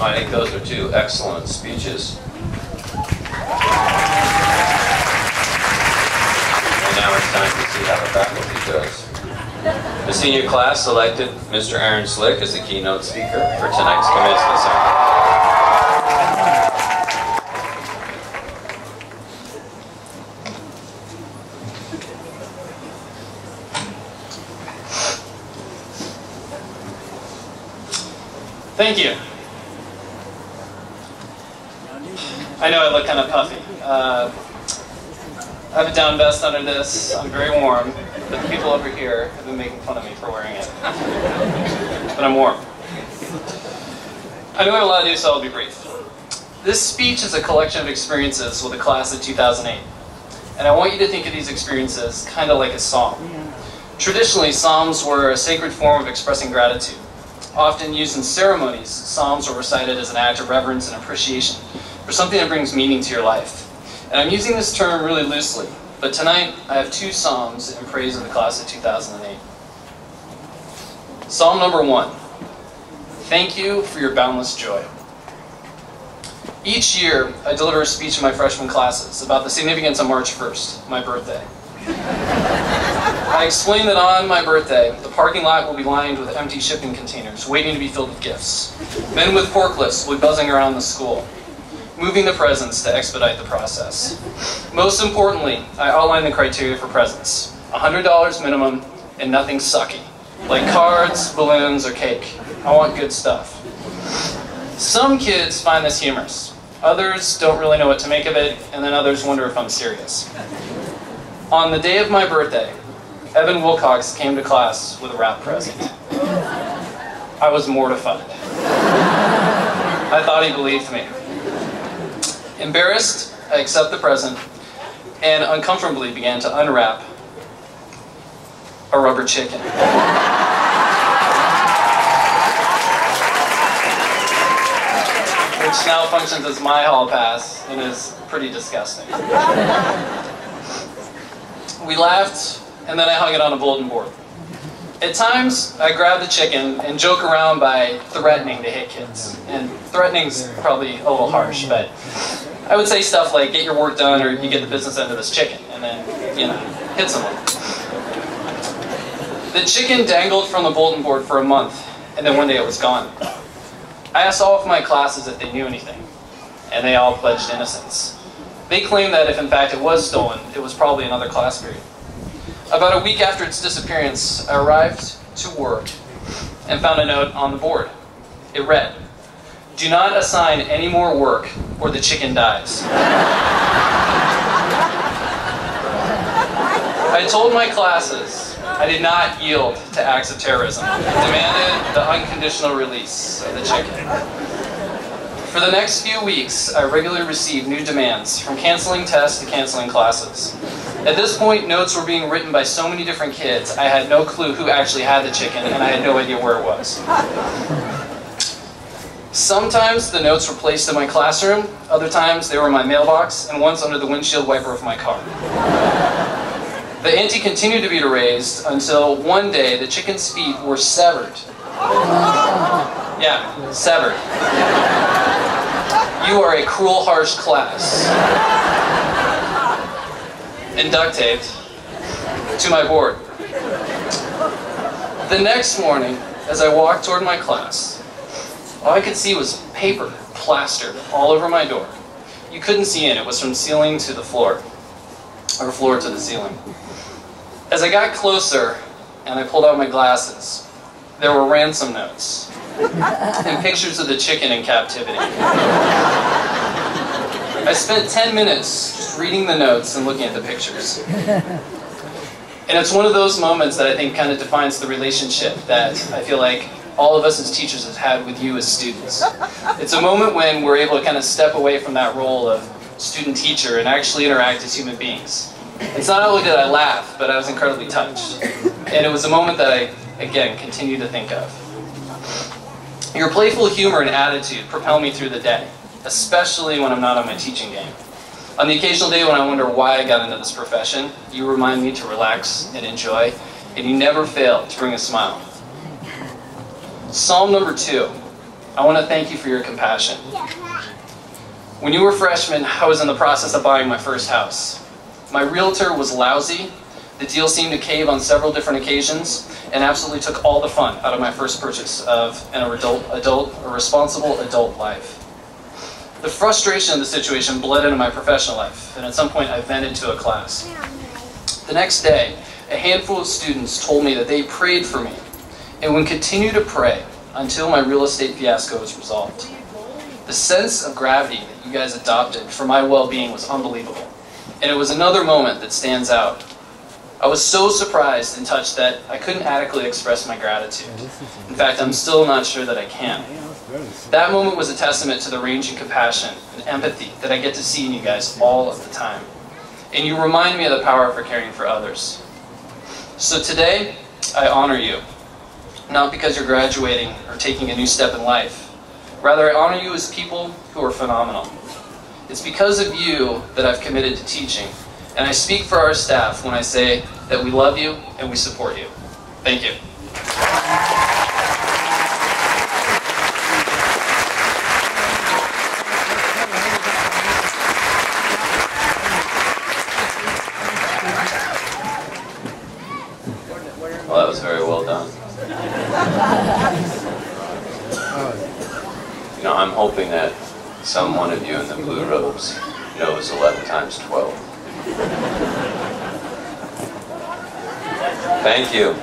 I think those are two excellent speeches. And now it's time to see how the faculty does. The senior class selected Mr. Aaron Slick as the keynote speaker for tonight's commencement ceremony. Thank you. I know I look kind of puffy. I have a down vest under this. I'm very warm, but the people over here have been making fun of me for wearing it. But I'm warm. I know I have a lot to do, so I'll be brief. This speech is a collection of experiences with the class of 2008. And I want you to think of these experiences kind of like a psalm. Traditionally, psalms were a sacred form of expressing gratitude. Often used in ceremonies, psalms were recited as an act of reverence and appreciation for something that brings meaning to your life. And I'm using this term really loosely, but tonight I have two psalms in praise of the class of 2008. Psalm number 1, thank you for your boundless joy. Each year, I deliver a speech in my freshman classes about the significance of March 1st, my birthday. I explain that on my birthday, the parking lot will be lined with empty shipping containers, waiting to be filled with gifts. Men with forklifts will be buzzing around the school, moving the presents to expedite the process. Most importantly, I outline the criteria for presents. $100 minimum and nothing sucky, like cards, balloons, or cake. I want good stuff. Some kids find this humorous. Others don't really know what to make of it, and then others wonder if I'm serious. On the day of my birthday, Evan Wilcox came to class with a wrapped present. I was mortified. I thought he believed me. Embarrassed, I accept the present and uncomfortably began to unwrap a rubber chicken. Which now functions as my hall pass and is pretty disgusting. We laughed, and then I hung it on a bulletin board. At times, I grab the chicken and joke around by threatening to hit kids. And threatening's probably a little harsh, but I would say stuff like, get your work done or you get the business end of this chicken, and then, hit someone. The chicken dangled from the bulletin board for a month, and then one day it was gone. I asked all of my classes if they knew anything, and they all pledged innocence. They claimed that if in fact it was stolen, it was probably another class period. About a week after its disappearance, I arrived to work and found a note on the board. It read, "Do not assign any more work or the chicken dies." I told my classes I did not yield to acts of terrorism. I demanded the unconditional release of the chicken. For the next few weeks, I regularly received new demands, from canceling tests to canceling classes. At this point, notes were being written by so many different kids, I had no clue who actually had the chicken, and I had no idea where it was. Sometimes the notes were placed in my classroom, other times they were in my mailbox, and once under the windshield wiper of my car. The ante continued to be raised until one day the chicken's feet were severed. Yeah, severed. You are a cruel, harsh class. And duct taped to my board. The next morning, as I walked toward my class, all I could see was paper plastered all over my door. You couldn't see in, it was from ceiling to the floor, or floor to the ceiling. As I got closer and I pulled out my glasses, there were ransom notes and pictures of the chicken in captivity. I spent 10 minutes just reading the notes and looking at the pictures. And it's one of those moments that I think kind of defines the relationship that I feel like all of us as teachers have had with you as students. It's a moment when we're able to kind of step away from that role of student-teacher and actually interact as human beings. It's not only did I laugh, but I was incredibly touched. And it was a moment that I, again, continue to think of. Your playful humor and attitude propel me through the day, especially when I'm not on my teaching game. On the occasional day when I wonder why I got into this profession, you remind me to relax and enjoy, and you never fail to bring a smile. Psalm number 2. I want to thank you for your compassion. When you were freshmen, I was in the process of buying my first house. My realtor was lousy. The deal seemed to cave on several different occasions and absolutely took all the fun out of my first purchase of a responsible adult life. The frustration of the situation bled into my professional life, and at some point I vented to a class. The next day, a handful of students told me that they prayed for me and would continue to pray until my real estate fiasco was resolved. The sense of gravity that you guys adopted for my well-being was unbelievable, and it was another moment that stands out. I was so surprised and touched that I couldn't adequately express my gratitude. In fact, I'm still not sure that I can. That moment was a testament to the ranging compassion and empathy that I get to see in you guys all of the time. And you remind me of the power for caring for others. So today, I honor you. Not because you're graduating or taking a new step in life. Rather, I honor you as people who are phenomenal. It's because of you that I've committed to teaching. And I speak for our staff when I say that we love you and we support you. Thank you. Well, that was very well done. You know, I'm hoping that some one of you in the blue robes knows 11 times 12. Thank you.